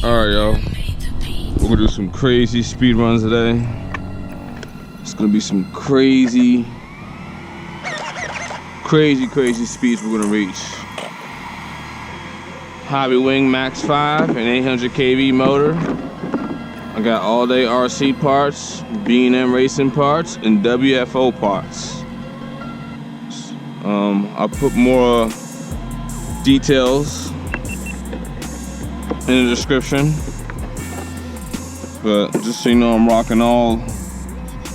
Alright, y'all. We're gonna do some crazy speed runs today. It's gonna be some crazy speeds we're gonna reach. Hobbywing Maxx 5 and 800 kV motor. I got all day RC parts, B&M racing parts, and WFO parts. I'll put more details in the description, but just so you know, I'm rocking all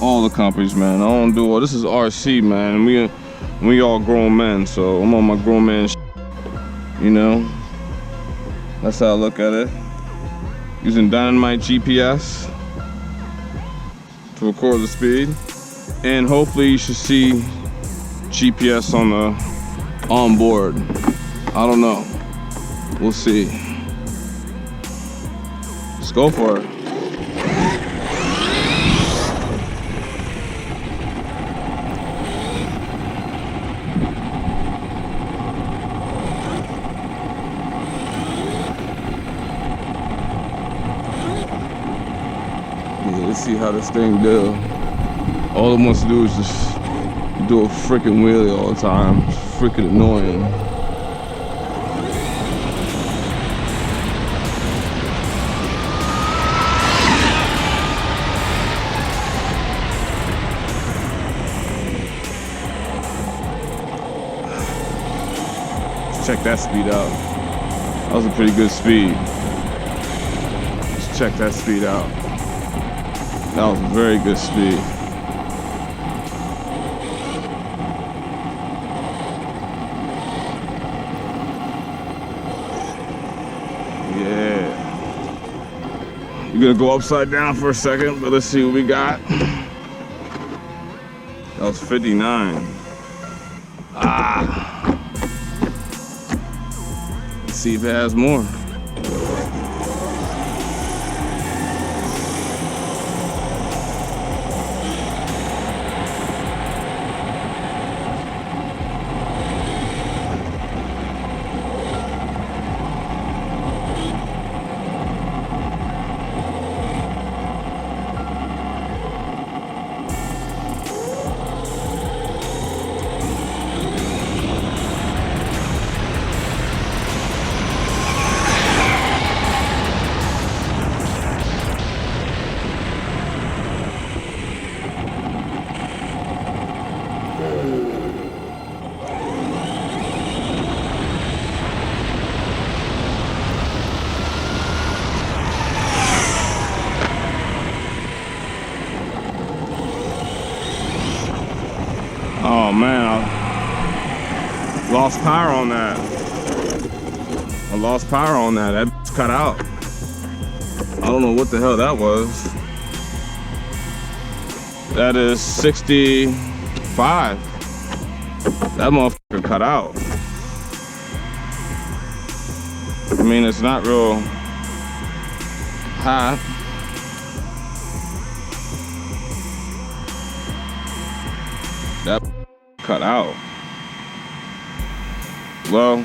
the companies, man. I don't do all this. Is RC, man. We all grown men, so I'm on my grown man shit, you know. That's how I look at it. Using dynamite GPS to record the speed, and hopefully you should see GPS on the onboard. I don't know. We'll see. Let's go for it. Yeah, let's see how this thing do. All it wants to do is just do a freaking wheelie all the time. It's freaking annoying. Let's check that speed out. That was a pretty good speed. Let's check that speed out. That was a very good speed. Yeah. You're gonna go upside down for a second, but let's see what we got. That was 59. Let's see if it has more. Oh man, I lost power on that. That's cut out. I don't know what the hell that was. That is 65. That motherfucker cut out. I mean, it's not real hot. That cut out. Well,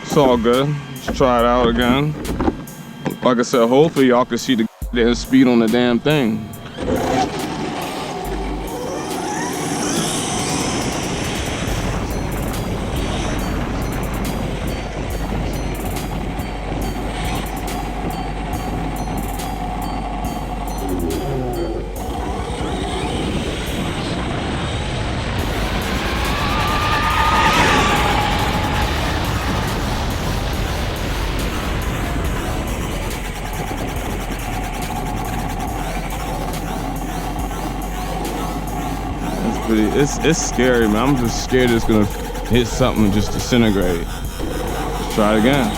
it's all good. Let's try it out again. Like I said, hopefully y'all can see the damn speed on the damn thing. It's scary, man. I'm just scared it's gonna hit something and just disintegrate. Let's try it again.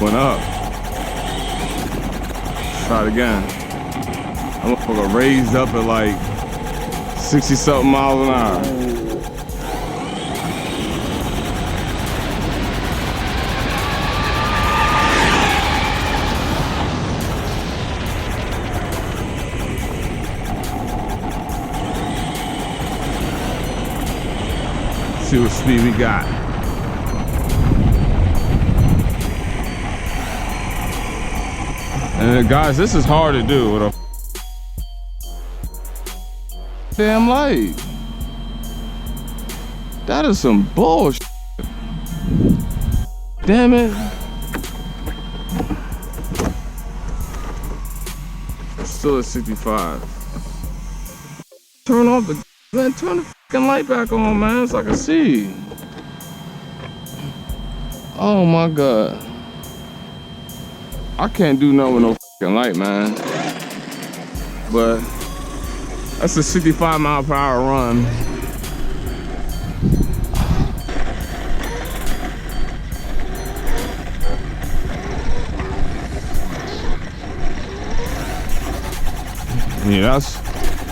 Went up. Let's try it again. I'm gonna raised up at like 60-something miles an hour. see what speed we got. And guys, this is hard to do with a damn light. That is some bullshit. Damn it. Still at 65. Turn off the, man, turn the fucking light back on, man, so I can see. Oh my God. I can't do nothing with no fucking light, man. But that's a 65 mile per hour run. Yeah,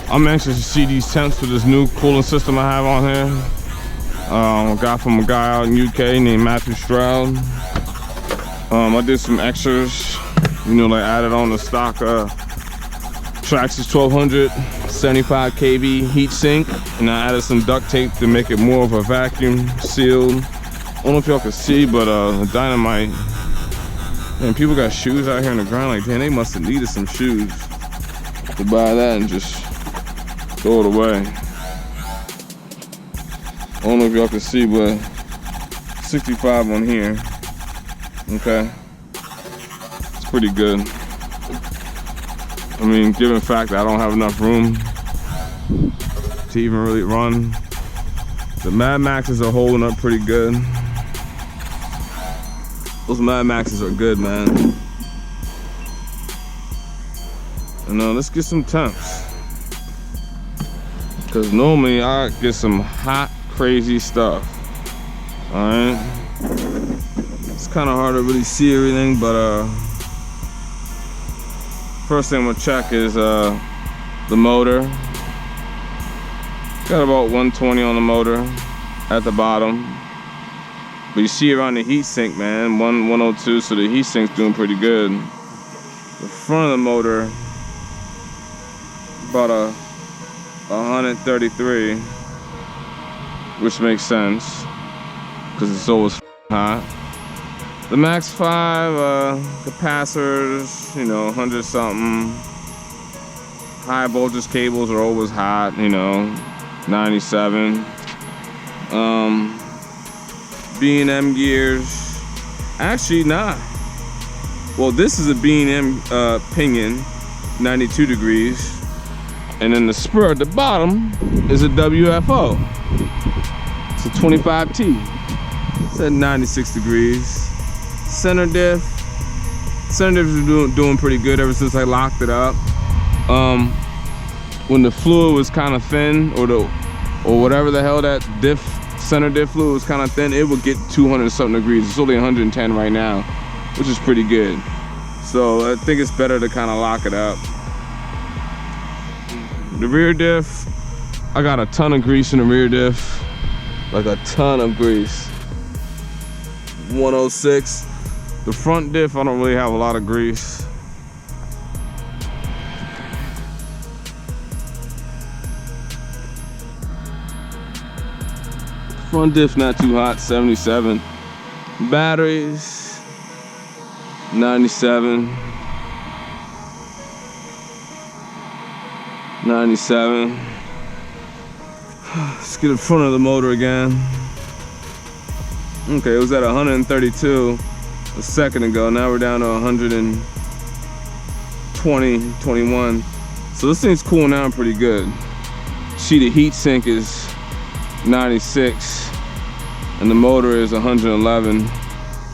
I'm anxious to see these temps for this new cooling system I have on here. Got from a guy out in UK named Maxx Speed. I did some extras, you know, like added on the stock Traxxas 1200 75 kV heat sink, and I added some duct tape to make it more of a vacuum sealed. I don't know if y'all can see, but the dynamite. And people got shoes out here on the ground, like, damn, they must have needed some shoes to buy that and just throw it away. I don't know if y'all can see, but 65 on here. Okay, it's pretty good. I mean, given the fact that I don't have enough room to even really run, the Mad Maxes are holding up pretty good. Those Mad Maxes are good, man. And let's get some temps, because normally I get some hot, crazy stuff. All right, it's kind of hard to really see everything, but first thing I'm gonna check is the motor. Got about 120 on the motor at the bottom, but you see around the heat sink, man, 102, so the heat sink's doing pretty good. The front of the motor, about 133, which makes sense because it's always hot. The Maxx 5 capacitors, you know, 100 something. High voltage cables are always hot, you know, 97. B&M gears, actually not. Well, this is a B&M pinion, 92 degrees. And then the spur at the bottom is a WFO. It's a 25T. It's at 96 degrees. Center diff is doing pretty good ever since I locked it up. When the fluid was kind of thin, or whatever the hell that center diff fluid was kind of thin, it would get 200 something degrees. It's only 110 right now, which is pretty good. So I think it's better to kind of lock it up. The rear diff, I got a ton of grease in the rear diff, like a ton of grease. 106. The front diff, I don't really have a lot of grease. Front diff not too hot, 77. Batteries, 97. 97. Let's get in front of the motor again. Okay, it was at 132 a second ago. Now we're down to 120, 21. So this thing's cooling down pretty good. See, the heat sink is 96 and the motor is 111.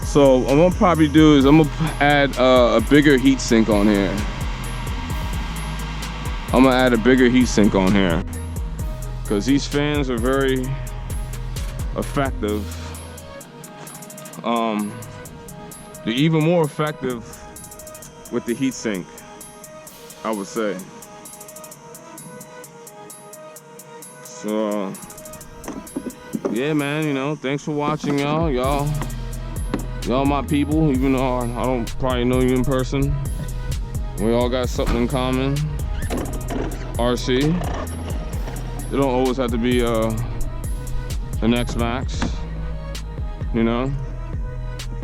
So what I'm gonna probably do is I'm gonna add a bigger heat sink on here. I'm gonna add a bigger heat sink on here because these fans are very effective. They're even more effective with the heat sink, I would say. So yeah, man, you know, thanks for watching, y'all. Y'all my people, even though I don't probably know you in person. We all got something in common. RC. It don't always have to be an X Maxx, you know,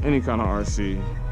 any kind of RC.